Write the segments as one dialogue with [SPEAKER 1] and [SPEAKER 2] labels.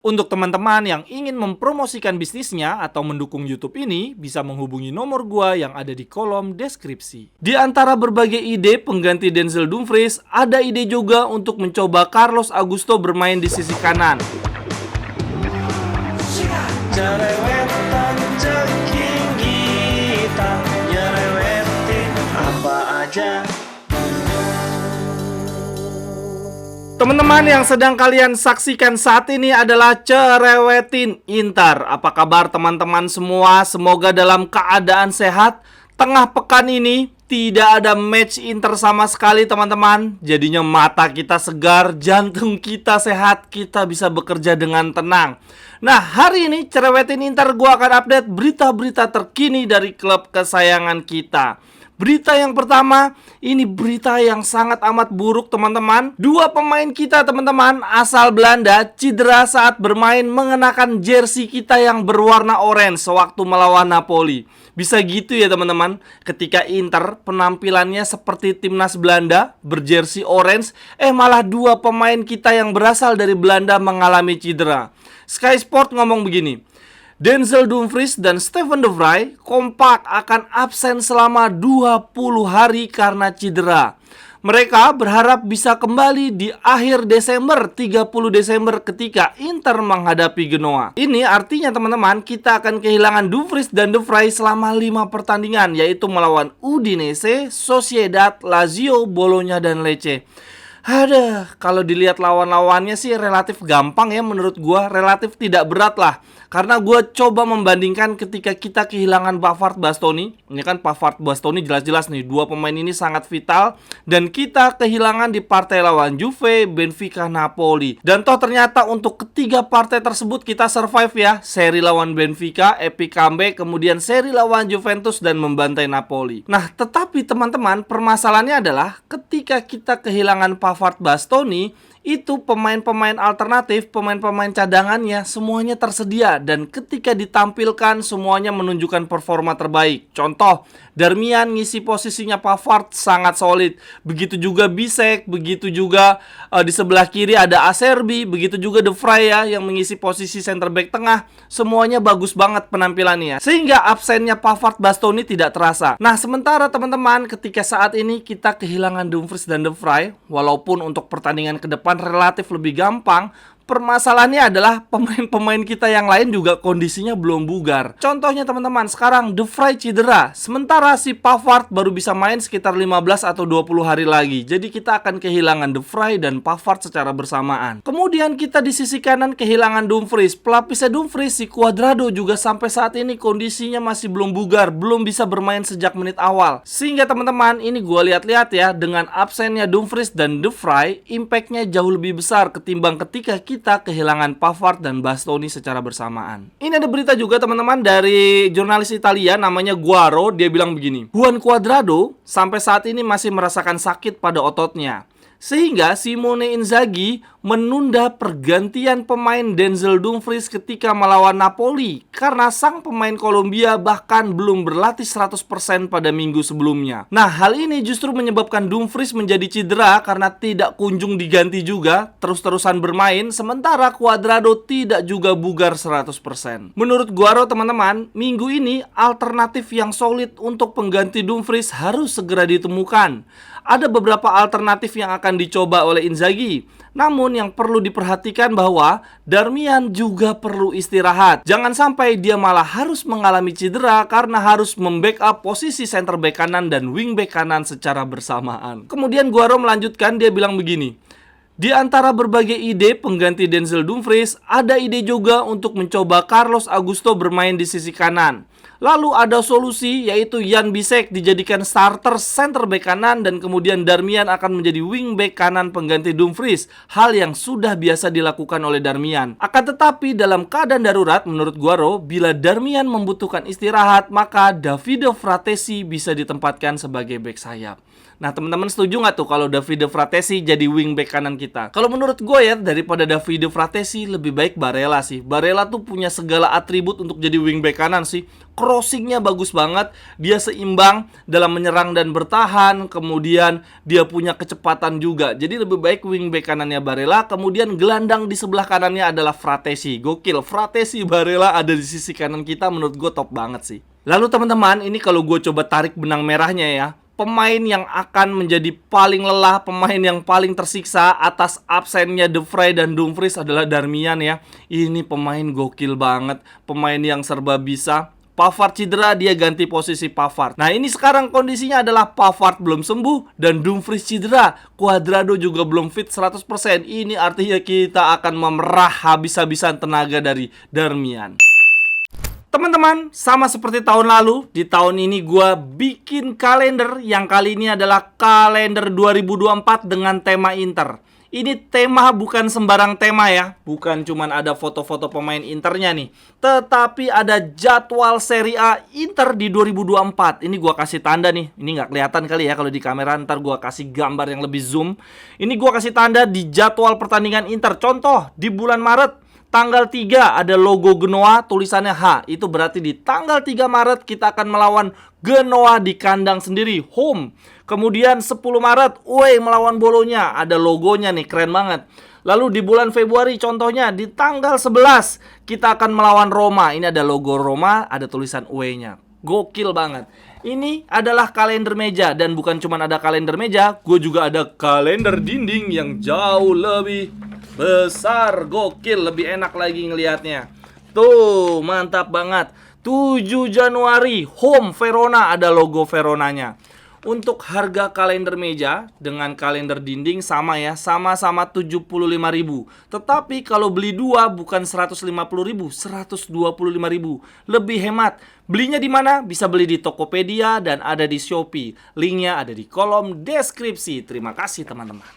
[SPEAKER 1] Untuk teman-teman yang ingin mempromosikan bisnisnya atau mendukung YouTube ini, bisa menghubungi nomor gua yang ada di kolom deskripsi. Di antara berbagai ide pengganti Denzel Dumfries, ada ide juga untuk mencoba Carlos Augusto bermain di sisi kanan. Teman-teman, yang sedang kalian saksikan saat ini adalah Cerewetin Inter. Apa kabar teman-teman semua? Semoga dalam keadaan sehat. Tengah pekan ini tidak ada match Inter sama sekali teman-teman. Jadinya mata kita segar, jantung kita sehat, kita bisa bekerja dengan tenang. Nah, hari ini Cerewetin Inter gua akan update berita-berita terkini dari klub kesayangan kita. Berita yang pertama, ini berita yang sangat amat buruk teman-teman. Dua pemain kita teman-teman asal Belanda cedera saat bermain mengenakan jersey kita yang berwarna orange sewaktu melawan Napoli. Bisa gitu ya teman-teman, ketika Inter penampilannya seperti timnas Belanda berjersey orange, malah dua pemain kita yang berasal dari Belanda mengalami cedera. Sky Sport ngomong begini, Denzel Dumfries dan Steven De Vrij kompak akan absen selama 20 hari karena cedera. Mereka berharap bisa kembali di akhir Desember, 30 Desember ketika Inter menghadapi Genoa. Ini artinya teman-teman, kita akan kehilangan Dumfries dan De Vrij selama 5 pertandingan, yaitu melawan Udinese, Sociedad, Lazio, Bologna, dan Lecce. Kalau dilihat lawan-lawannya sih relatif gampang ya, menurut gua relatif tidak berat lah. Karena gua coba membandingkan ketika kita kehilangan Pavard Bastoni. Ini kan Pavard Bastoni jelas-jelas nih, dua pemain ini sangat vital. Dan kita kehilangan di partai lawan Juve, Benfica, Napoli. Dan toh ternyata untuk ketiga partai tersebut kita survive ya. Seri lawan Benfica, epic comeback, kemudian seri lawan Juventus dan membantai Napoli. Nah, tetapi teman-teman, permasalahannya adalah ketika kita kehilangan Pavard Bastoni, itu pemain-pemain alternatif, pemain-pemain cadangannya semuanya tersedia, dan ketika ditampilkan semuanya menunjukkan performa terbaik. Contoh, Darmian ngisi posisinya Pavard sangat solid. Begitu juga Bisek, begitu juga di sebelah kiri ada Acerbi, begitu juga De Vrij ya yang mengisi posisi center back tengah. Semuanya bagus banget penampilannya, sehingga absennya Pavard Bastoni tidak terasa. Nah, sementara teman-teman, ketika saat ini kita kehilangan Dumfries dan De Vrij, walaupun untuk pertandingan ke depan relatif lebih gampang, permasalahannya adalah pemain-pemain kita yang lain juga kondisinya belum bugar. Contohnya teman-teman, sekarang De Vrij cedera, sementara si Pavard baru bisa main sekitar 15 atau 20 hari lagi. Jadi kita akan kehilangan De Vrij dan Pavard secara bersamaan. Kemudian kita di sisi kanan kehilangan Dumfries. Pelapisnya Dumfries, si Cuadrado juga sampai saat ini kondisinya masih belum bugar, belum bisa bermain sejak menit awal. Sehingga teman-teman, ini gue lihat-lihat ya, dengan absennya Dumfries dan De Vrij, impactnya jauh lebih besar ketimbang ketika kita kehilangan Pavard dan Bastoni secara bersamaan. Ini ada berita juga teman-teman dari jurnalis Italia namanya Guaro. Dia bilang begini, Juan Cuadrado sampai saat ini masih merasakan sakit pada ototnya, sehingga Simone Inzaghi menunda pergantian pemain Denzel Dumfries ketika melawan Napoli karena sang pemain Kolombia bahkan belum berlatih 100% pada minggu sebelumnya. Nah, hal ini justru menyebabkan Dumfries menjadi cedera karena tidak kunjung diganti juga, terus-terusan bermain, sementara Cuadrado tidak juga bugar 100%. Menurut Guaro teman-teman, minggu ini alternatif yang solid untuk pengganti Dumfries harus segera ditemukan. Ada beberapa alternatif yang akan dicoba oleh Inzaghi. Namun yang perlu diperhatikan bahwa Darmian juga perlu istirahat. Jangan sampai dia malah harus mengalami cedera karena harus membackup posisi center back kanan dan wing back kanan secara bersamaan. Kemudian Guaro melanjutkan, dia bilang begini, di antara berbagai ide pengganti Denzel Dumfries, ada ide juga untuk mencoba Carlos Augusto bermain di sisi kanan. Lalu ada solusi, yaitu Jan Bisek dijadikan starter center back kanan dan kemudian Darmian akan menjadi wing back kanan pengganti Dumfries. Hal yang sudah biasa dilakukan oleh Darmian. Akan tetapi dalam keadaan darurat, menurut Guaro, bila Darmian membutuhkan istirahat, maka Davide Fratesi bisa ditempatkan sebagai back sayap. Nah, teman-teman setuju nggak tuh kalau Davide Fratesi jadi wingback kanan kita? Kalau menurut gue ya, daripada Davide Fratesi lebih baik Barella sih. Barella tuh punya segala atribut untuk jadi wingback kanan sih. crossingnya bagus banget, dia seimbang dalam menyerang dan bertahan, kemudian dia punya kecepatan juga. Jadi lebih baik wingback kanannya Barella, kemudian gelandang di sebelah kanannya adalah Fratesi. Gokil, Fratesi Barella ada di sisi kanan kita, menurut gue top banget sih. Lalu teman-teman, ini kalau gue coba tarik benang merahnya ya, pemain yang akan menjadi paling lelah, pemain yang paling tersiksa atas absennya De Vrij dan Dumfries adalah Darmian ya. Ini pemain gokil banget, pemain yang serba bisa. Pavard cedera, dia ganti posisi Pavard. Nah ini sekarang kondisinya adalah Pavard belum sembuh dan Dumfries cedera, Cuadrado juga belum fit 100%. Ini artinya kita akan memerah habis-habisan tenaga dari Darmian. Teman-teman, sama seperti tahun lalu, di tahun ini gue bikin kalender yang kali ini adalah kalender 2024 dengan tema Inter. Ini tema bukan sembarang tema ya, bukan cuman ada foto-foto pemain Internya nih, tetapi ada jadwal Serie A Inter di 2024. Ini gue kasih tanda nih, ini nggak kelihatan kali ya kalau di kamera, ntar gue kasih gambar yang lebih zoom. Ini gue kasih tanda di jadwal pertandingan Inter. Contoh, di bulan Maret tanggal 3 ada logo Genoa, tulisannya H. Itu berarti di tanggal 3 Maret kita akan melawan Genoa di kandang sendiri, home. Kemudian 10 Maret, away melawan Bolonya. Ada logonya nih, keren banget. Lalu di bulan Februari contohnya di tanggal 11 kita akan melawan Roma. Ini ada logo Roma, ada tulisan away-nya. Gokil banget. Ini adalah kalender meja, dan bukan cuma ada kalender meja, gue juga ada kalender dinding yang jauh lebih besar, gokil, lebih enak lagi ngelihatnya. Tuh, mantap banget. 7 Januari, home Verona, ada logo Veronanya. Untuk harga kalender meja dengan kalender dinding sama ya, sama-sama 75.000. Tetapi kalau beli dua bukan 150.000, 125.000. Lebih hemat. Belinya di mana? Bisa beli di Tokopedia dan ada di Shopee. Linknya ada di kolom deskripsi. Terima kasih teman-teman.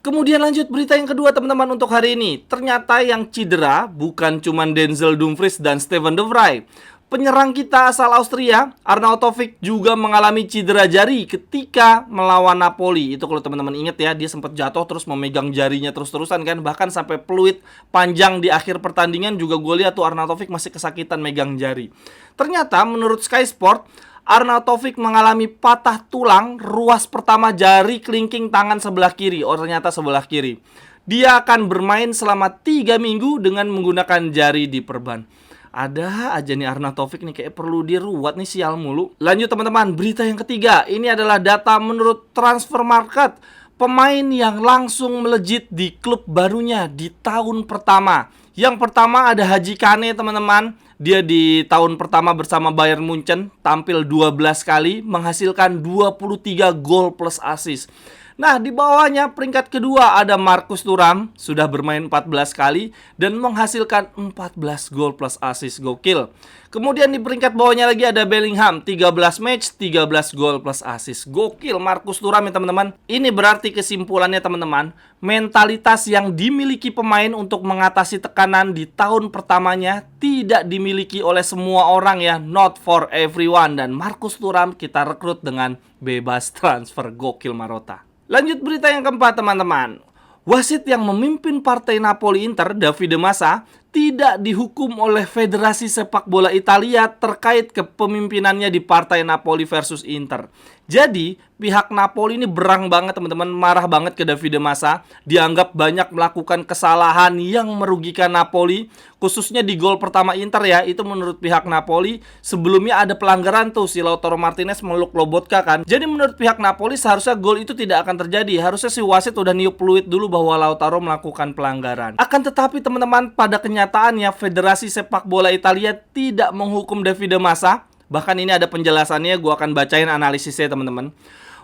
[SPEAKER 1] Kemudian lanjut berita yang kedua teman-teman untuk hari ini. Ternyata yang cedera bukan cuma Denzel Dumfries dan Steven De Vrij. Penyerang kita asal Austria, Arnautovic, juga mengalami cedera jari ketika melawan Napoli. Itu kalau teman-teman ingat ya, dia sempat jatuh terus memegang jarinya terus-terusan kan. Bahkan sampai peluit panjang di akhir pertandingan juga gue lihat tuh Arnautovic masih kesakitan megang jari. Ternyata menurut Sky Sport, Arnautovic mengalami patah tulang ruas pertama jari kelingking tangan sebelah kiri. Oh ternyata sebelah kiri. Dia akan bermain selama 3 minggu dengan menggunakan jari diperban. Ada aja nih Arnautovic nih kayak perlu diruat nih, sial mulu. Lanjut teman-teman, berita yang ketiga. Ini adalah data menurut Transfer Market. Pemain yang langsung melejit di klub barunya di tahun pertama. Yang pertama ada Haji Kane teman-teman. Dia di tahun pertama bersama Bayern Munchen tampil 12 kali, menghasilkan 23 gol plus assist. Nah, di bawahnya peringkat kedua ada Marcus Thuram, sudah bermain 14 kali dan menghasilkan 14 gol plus assist, gokil. Kemudian di peringkat bawahnya lagi ada Bellingham, 13 match, 13 gol plus assist. Gokil Marcus Thuram ya teman-teman. Ini berarti kesimpulannya teman-teman, mentalitas yang dimiliki pemain untuk mengatasi tekanan di tahun pertamanya tidak dimiliki oleh semua orang ya, not for everyone. Dan Marcus Thuram kita rekrut dengan bebas transfer, gokil Marotta. Lanjut berita yang keempat teman-teman. Wasit yang memimpin partai Napoli Inter, Davide Massa, tidak dihukum oleh Federasi Sepak Bola Italia terkait kepemimpinannya di partai Napoli versus Inter. Jadi, pihak Napoli ini berang banget teman-teman, marah banget ke Davide Massa. Dianggap banyak melakukan kesalahan yang merugikan Napoli, khususnya di gol pertama Inter ya. Itu menurut pihak Napoli, sebelumnya ada pelanggaran tuh, si Lautaro Martinez meluk Lobotka kan. Jadi menurut pihak Napoli seharusnya gol itu tidak akan terjadi. Harusnya si wasit udah niup peluit dulu bahwa Lautaro melakukan pelanggaran. Akan tetapi teman-teman, pada kenyataannya Federasi Sepak Bola Italia tidak menghukum Davide Massa. Bahkan ini ada penjelasannya, gue akan bacain analisisnya teman-teman.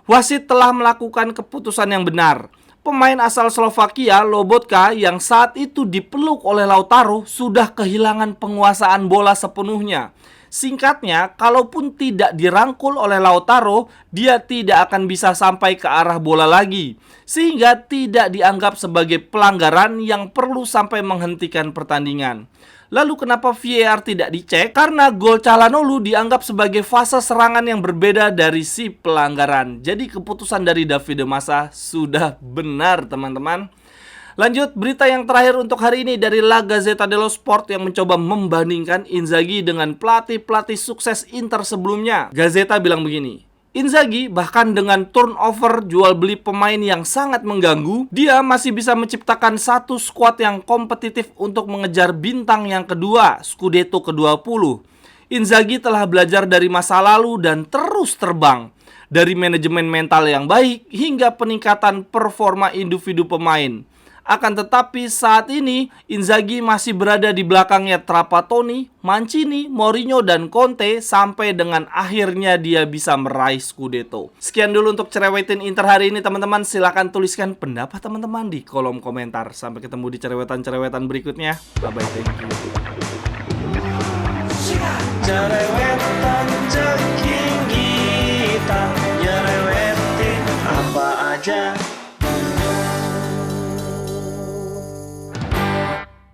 [SPEAKER 1] Wasit telah melakukan keputusan yang benar. Pemain asal Slovakia, Lobotka, yang saat itu dipeluk oleh Lautaro, sudah kehilangan penguasaan bola sepenuhnya. Singkatnya, kalaupun tidak dirangkul oleh Lautaro, dia tidak akan bisa sampai ke arah bola lagi. Sehingga tidak dianggap sebagai pelanggaran yang perlu sampai menghentikan pertandingan. Lalu kenapa VAR tidak dicek? Karena gol Calhanoglu dianggap sebagai fase serangan yang berbeda dari si pelanggaran. Jadi keputusan dari Davide Massa sudah benar teman-teman. Lanjut, berita yang terakhir untuk hari ini dari La Gazzetta dello Sport yang mencoba membandingkan Inzaghi dengan pelatih-pelatih sukses Inter sebelumnya. Gazzetta bilang begini, Inzaghi bahkan dengan turnover jual beli pemain yang sangat mengganggu, dia masih bisa menciptakan satu skuad yang kompetitif untuk mengejar bintang yang kedua, Scudetto ke-20. Inzaghi telah belajar dari masa lalu dan terus terbang. Dari manajemen mental yang baik hingga peningkatan performa individu pemain. Akan tetapi saat ini Inzaghi masih berada di belakangnya Trapattoni, Mancini, Mourinho, dan Conte sampai dengan akhirnya dia bisa meraih Scudetto. Sekian dulu untuk cerewetin Inter hari ini teman-teman. Silahkan tuliskan pendapat teman-teman di kolom komentar. Sampai ketemu di cerewetan-cerewetan berikutnya. Bye-bye, thank you.